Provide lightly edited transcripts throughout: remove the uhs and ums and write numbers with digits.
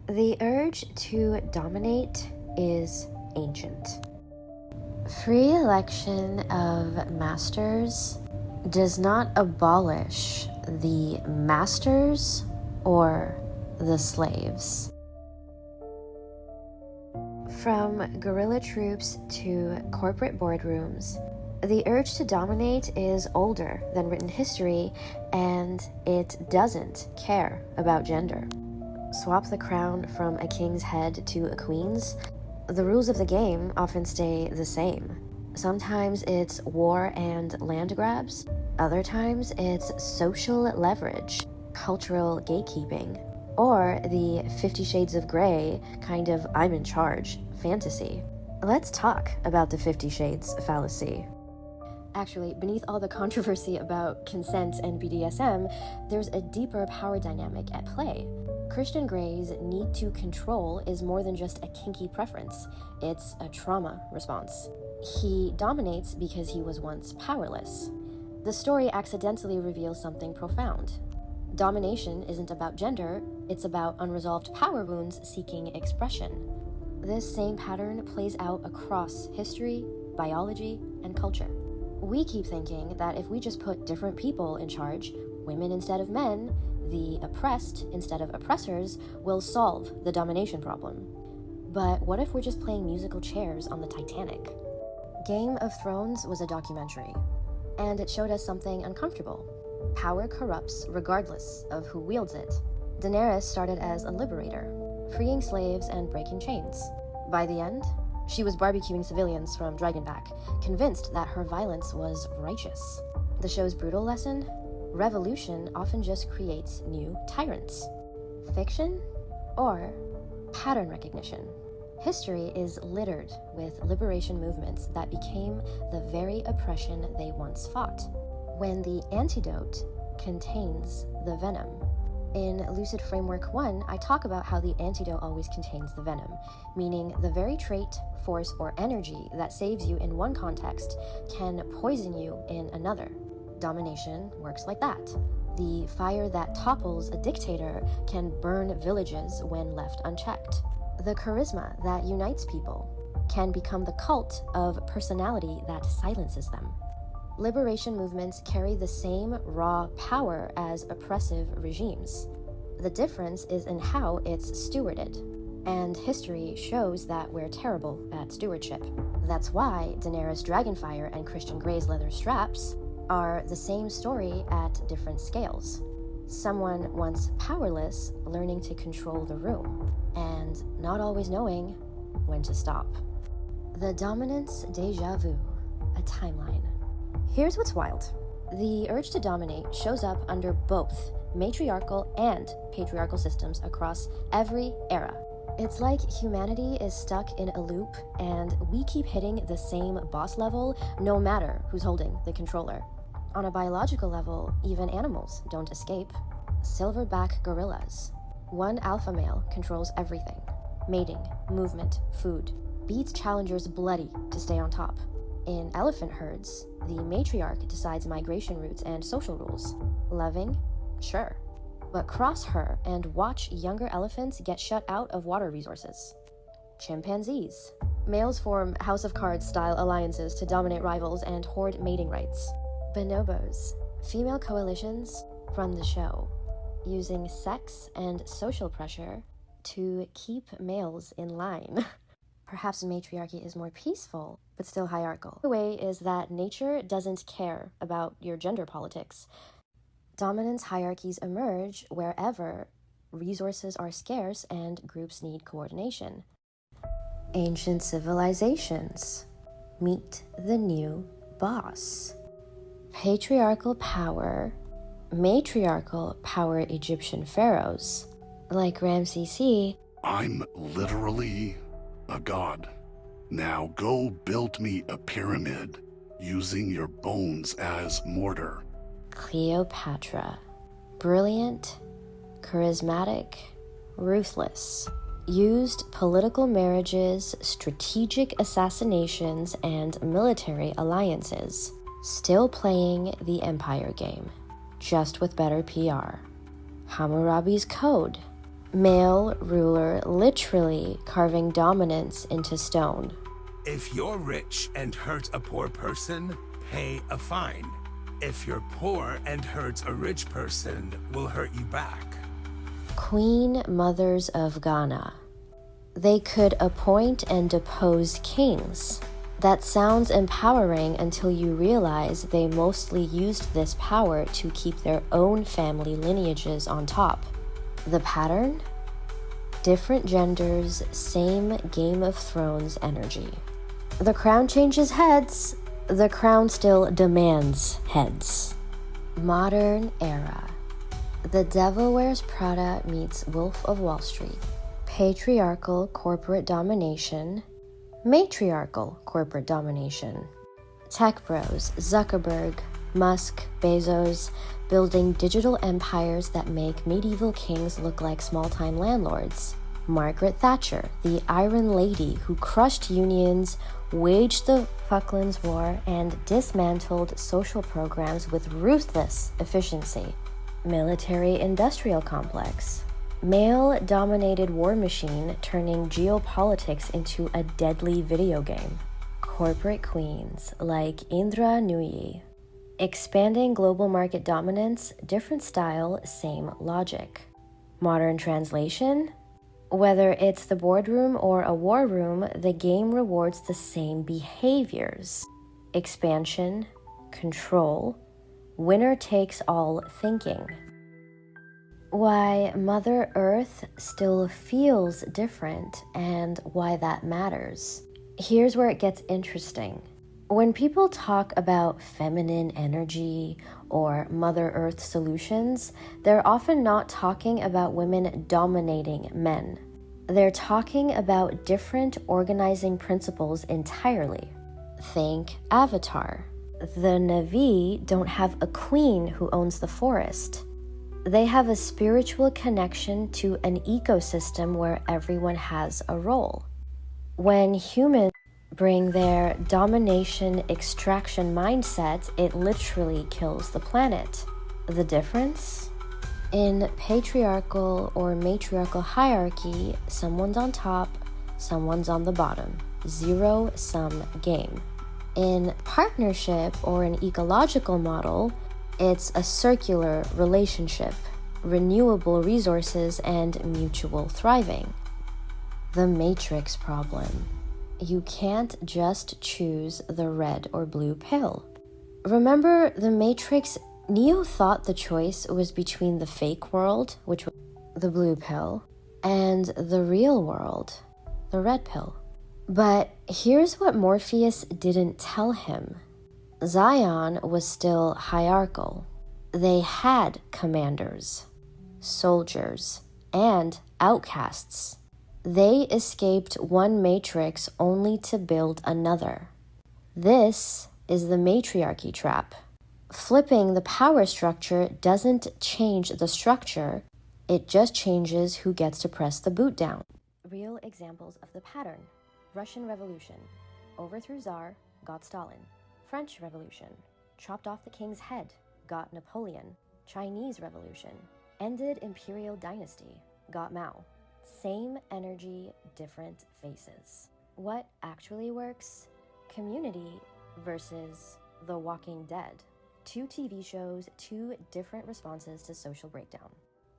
The urge to dominate is ancient. Free election of masters does not abolish the masters or the slaves. From guerrilla troops to corporate boardrooms, the urge to dominate is older than written history, and it doesn't care about gender. Swap the crown from a king's head to a queen's, the rules of the game often stay the same. Sometimes it's war and land grabs. Other times it's social leverage, cultural gatekeeping, or the 50 Shades of Grey kind of I'm in charge fantasy. Let's talk about the 50 Shades fallacy. Actually, beneath all the controversy about consent and BDSM, there's a deeper power dynamic at play. Christian Grey's need to control is more than just a kinky preference. It's a trauma response. He dominates because he was once powerless. The story accidentally reveals something profound. Domination isn't about gender, it's about unresolved power wounds seeking expression. This same pattern plays out across history, biology, and culture. We keep thinking that if we just put different people in charge, women instead of men, the oppressed instead of oppressors, will solve the domination problem. But what if we're just playing musical chairs on the Titanic? Game of Thrones was a documentary, and it showed us something uncomfortable. Power corrupts regardless of who wields it. Daenerys started as a liberator, freeing slaves and breaking chains. By the end, she was barbecuing civilians from Dragonback, convinced that her violence was righteous. The show's brutal lesson? Revolution often just creates new tyrants. Fiction or pattern recognition? History is littered with liberation movements that became the very oppression they once fought. When the antidote contains the venom. In Lucid Framework 1, I talk about how the antidote always contains the venom, meaning the very trait, force, or energy that saves you in one context can poison you in another. Domination works like that. The fire that topples a dictator can burn villages when left unchecked. The charisma that unites people can become the cult of personality that silences them. Liberation movements carry the same raw power as oppressive regimes. The difference is in how it's stewarded, and history shows that we're terrible at stewardship. That's why Daenerys Dragonfire and Christian Grey's leather straps are the same story at different scales. Someone once powerless learning to control the room, and not always knowing when to stop. The dominance déjà vu, a timeline. Here's what's wild. The urge to dominate shows up under both matriarchal and patriarchal systems across every era. It's like humanity is stuck in a loop and we keep hitting the same boss level no matter who's holding the controller. On a biological level, even animals don't escape. Silverback gorillas. One alpha male controls everything. Mating, movement, food. Beats challengers bloody to stay on top. In elephant herds, the matriarch decides migration routes and social rules. Loving? Sure. But cross her and watch younger elephants get shut out of water resources. Chimpanzees. Males form House of Cards-style alliances to dominate rivals and hoard mating rights. Bonobos. Female coalitions run the show, using sex and social pressure to keep males in line. Perhaps matriarchy is more peaceful, but still hierarchical. The way is that nature doesn't care about your gender politics. Dominance hierarchies emerge wherever resources are scarce and groups need coordination. Ancient civilizations. Meet the new boss. Patriarchal power. Matriarchal power Egyptian pharaohs. Like Ramses C. I'm literally a god. Now go build me a pyramid using your bones as mortar. Cleopatra. Brilliant, charismatic, ruthless. Used political marriages, strategic assassinations, and military alliances. Still playing the empire game, just with better PR. Hammurabi's Code. Male ruler literally carving dominance into stone. If you're rich and hurt a poor person, pay a fine. If you're poor and hurt a rich person, we'll hurt you back. Queen mothers of Ghana. They could appoint and depose kings. That sounds empowering until you realize they mostly used this power to keep their own family lineages on top. The pattern? Different genders, same Game of Thrones energy. The crown changes heads. The crown still demands heads. Modern era. The Devil Wears Prada meets Wolf of Wall Street. Patriarchal corporate domination. Matriarchal corporate domination. Tech bros, Zuckerberg, Musk, Bezos, building digital empires that make medieval kings look like small-time landlords. Margaret Thatcher, the Iron Lady who crushed unions, waged the Falklands War, and dismantled social programs with ruthless efficiency. Military-industrial complex. Male-dominated war machine turning geopolitics into a deadly video game. Corporate queens like 𝓛𝓾𝓬𝓲𝓽𝓂. Expanding global market dominance, different style, same logic. Modern translation? Whether it's the boardroom or a war room, the game rewards the same behaviors. Expansion, control, winner takes all thinking. Why Mother Earth still feels different and why that matters. Here's where it gets interesting. When people talk about feminine energy or Mother Earth solutions, they're often not talking about women dominating men. They're talking about different organizing principles entirely. Think Avatar. The Na'vi don't have a queen who owns the forest. They have a spiritual connection to an ecosystem where everyone has a role. When humans bring their domination extraction mindset, it literally kills the planet. The difference? In patriarchal or matriarchal hierarchy, someone's on top, someone's on the bottom. Zero-sum game. In partnership or an ecological model, it's a circular relationship, renewable resources, and mutual thriving. The matrix problem. You can't just choose the red or blue pill. Remember the Matrix, Neo thought the choice was between the fake world, which was the blue pill, and the real world, the red pill. But here's what Morpheus didn't tell him. Zion was still hierarchical. They had commanders, soldiers, and outcasts. They escaped one matrix only to build another. This is the matriarchy trap. Flipping the power structure doesn't change the structure, it just changes who gets to press the boot down. Real examples of the pattern. Russian Revolution. Overthrew Tsar, got Stalin. French Revolution. Chopped off the king's head, got Napoleon. Chinese Revolution. Ended imperial dynasty, got Mao. Same energy, different faces. What actually works? Community versus The Walking Dead. 2 TV shows, 2 different responses to social breakdown.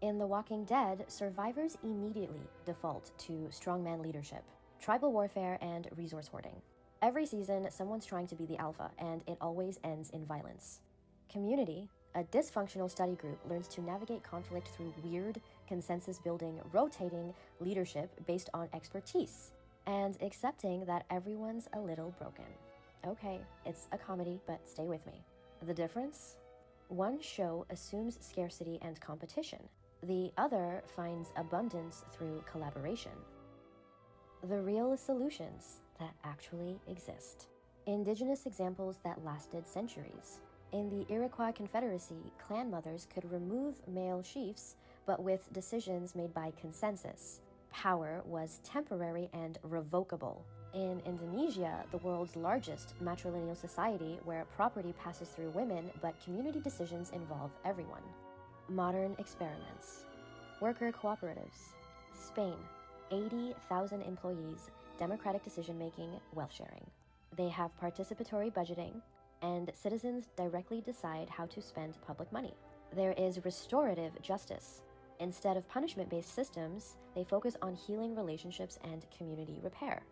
In The Walking Dead, survivors immediately default to strongman leadership, tribal warfare, and resource hoarding. Every season, someone's trying to be the alpha, and it always ends in violence. Community, a dysfunctional study group, learns to navigate conflict through weird, consensus-building, rotating leadership based on expertise, and accepting that everyone's a little broken. Okay, it's a comedy, but stay with me. The difference? One show assumes scarcity and competition. The other finds abundance through collaboration. The real solutions that actually exist. Indigenous examples that lasted centuries. In the Iroquois Confederacy, clan mothers could remove male chiefs, but with decisions made by consensus. Power was temporary and revocable. In Indonesia, the world's largest matrilineal society, where property passes through women, but community decisions involve everyone. Modern experiments. Worker cooperatives. Spain, 80,000 employees, democratic decision-making, wealth sharing. They have participatory budgeting, and citizens directly decide how to spend public money. There is restorative justice. Instead of punishment-based systems, they focus on healing relationships and community repair.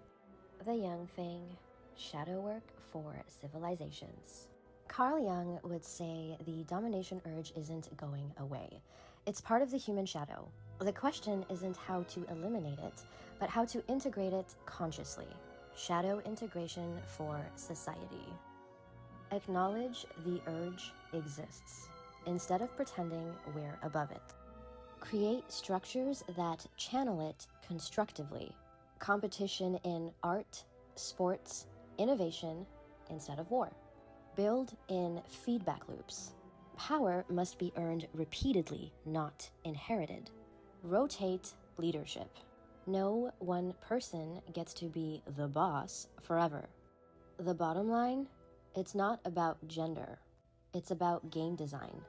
The Young Thing, shadow work for civilizations. Carl Jung would say the domination urge isn't going away. It's part of the human shadow. The question isn't how to eliminate it, but how to integrate it consciously. Shadow integration for society. Acknowledge the urge exists, instead of pretending we're above it. Create structures that channel it constructively. Competition in art, sports, innovation, instead of war. Build in feedback loops. Power must be earned repeatedly, not inherited. Rotate leadership. No one person gets to be the boss forever. The bottom line, it's not about gender. It's about game design.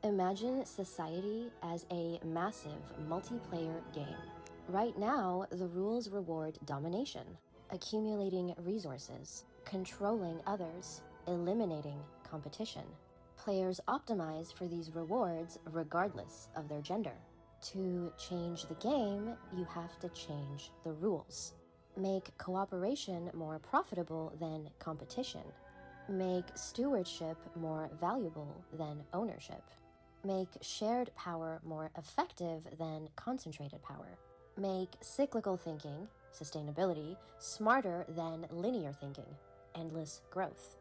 Imagine society as a massive multiplayer game. Right now, the rules reward domination, accumulating resources, controlling others, eliminating competition. Players optimize for these rewards regardless of their gender. To change the game, you have to change the rules. Make cooperation more profitable than competition. Make stewardship more valuable than ownership. Make shared power more effective than concentrated power. Make cyclical thinking, sustainability, smarter than linear thinking, endless growth.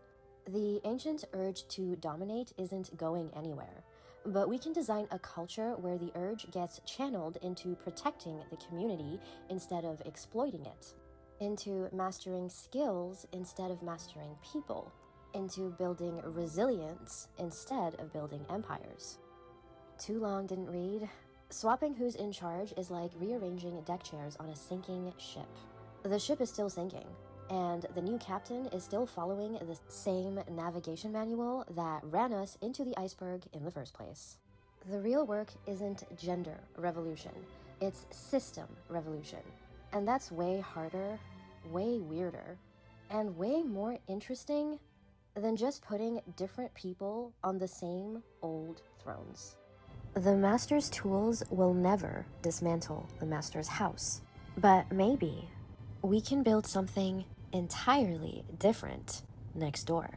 The ancient urge to dominate isn't going anywhere, but we can design a culture where the urge gets channeled into protecting the community instead of exploiting it, into mastering skills instead of mastering people, into building resilience instead of building empires. Too long didn't read. Swapping who's in charge is like rearranging deck chairs on a sinking ship. The ship is still sinking, and the new captain is still following the same navigation manual that ran us into the iceberg in the first place. The real work isn't gender revolution, it's system revolution. And that's way harder, way weirder, and way more interesting than just putting different people on the same old thrones. The master's tools will never dismantle the master's house, but maybe we can build something entirely different next door.